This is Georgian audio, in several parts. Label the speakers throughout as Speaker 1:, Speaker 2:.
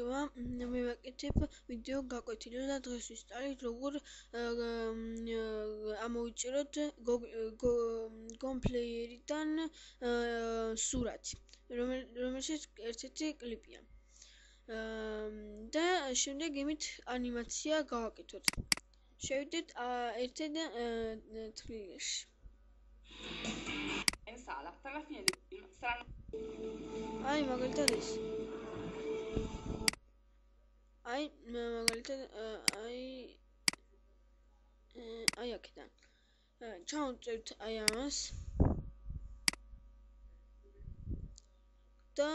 Speaker 1: მივაკეთებ ვიდეო გაკვეთილი და დღეს ვისწავლით როგორ ამოვიწეროთ გონპლეიერიდან სურათი, რომელშიც ერთ-ერთი კლიპია. და შემდეგ იმით ანიმაცია გავაკეთოთ. შევიდეთ ერთ-ერთ თხრილში.
Speaker 2: In sala, per la fine del film saranno...
Speaker 1: Ai, მაგალითად ეს. მაგალითად აი აქედან. ჩავწერთ აი ამას. და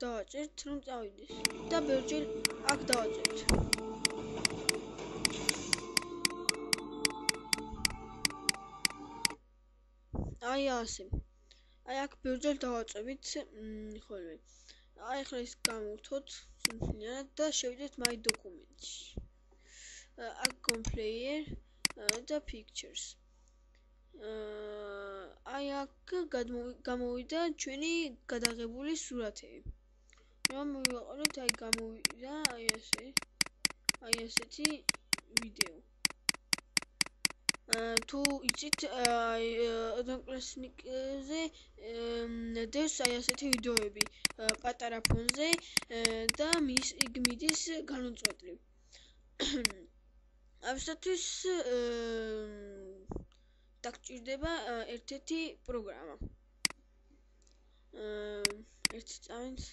Speaker 1: დავაჭერთ რომ წავიდეს. და ბევრჯერ აქ დავაჭერთ. აი ასე. აი აქ ბევრჯერ დავაწევით ხოლმე. აი ახლა ის გამოვთოთ სიმწნეად და შევიდეთ my document-ში. აქ Gonplayer და pictures. აი აქ გამოვიდა ჩვენი გადაღებული სურათები. რომ მივაყოლოთ აი გამოვიდა აი ასე. აი ასეთი ვიდეო. თუ იცით ოდნავკლასნიკზე დევს აი ასეთი ვიდეოები პატარა ფონზე და იქ მიდის განუწყვეტლივ. ამისათვის დაგჭირდება ერთ-ერთი პროგრამა. ერთი წამით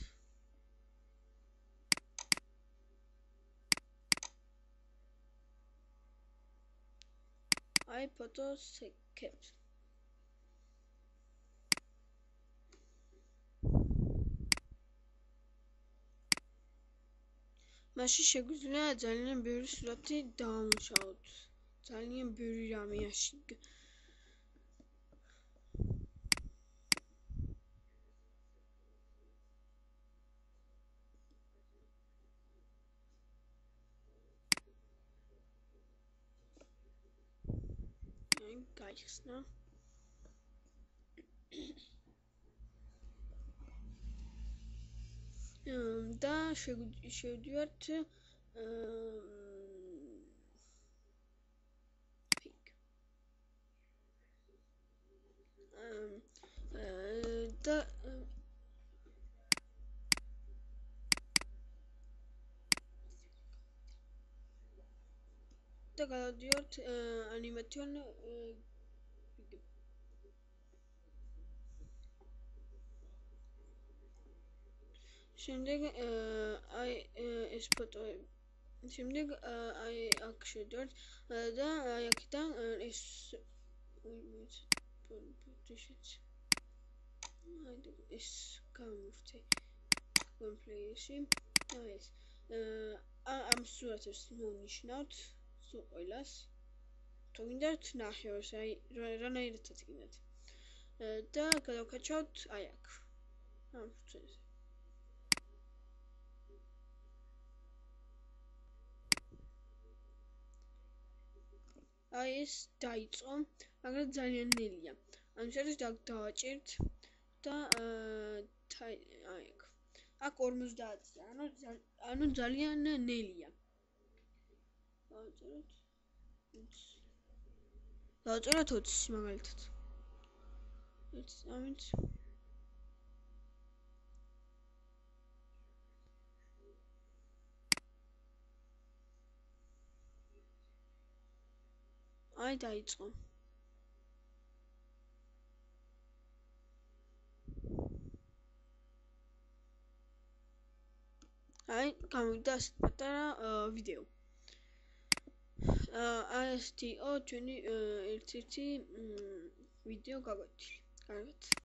Speaker 1: აი ფოტოს ეკებ. მაშინ შეგვიძლია ძალიან ბევრი სურათი დავამუშავოთ. ძალიან ბევრი რამე აშიგ. გაიხსნა. და შევდივართ pick. და გადავდივართ animation შემდეგ აი ეს ფოტოები შემდეგ აი აქ შევდივართ და აი აქედან ეს ეს გამოვთე Gonplayer-ში და ეს ამ სურათებს მოვნიშნავთ სულ ყველას თუ გინდათ ნახევარს აი რანაირადაც გინდათ და გადავქაჩავთ აი აქ ამ ფურცელზე. აი ეს დაიწყო, მაგრამ ძალიან ნელია. ამისათვის დავაჭერთ და აი აქ. აქ 50-ზე, ანუ ძალიან ნელია. დავაჭეროთ 20 მაგალითად. ეს ამით აი დაიწყო. აი გამოვიდა ასეთ პატარა ვიდეო. აი ასეთი ჩვენი ერთ-ერთი ვიდეო გაკვეთილი. კარგად.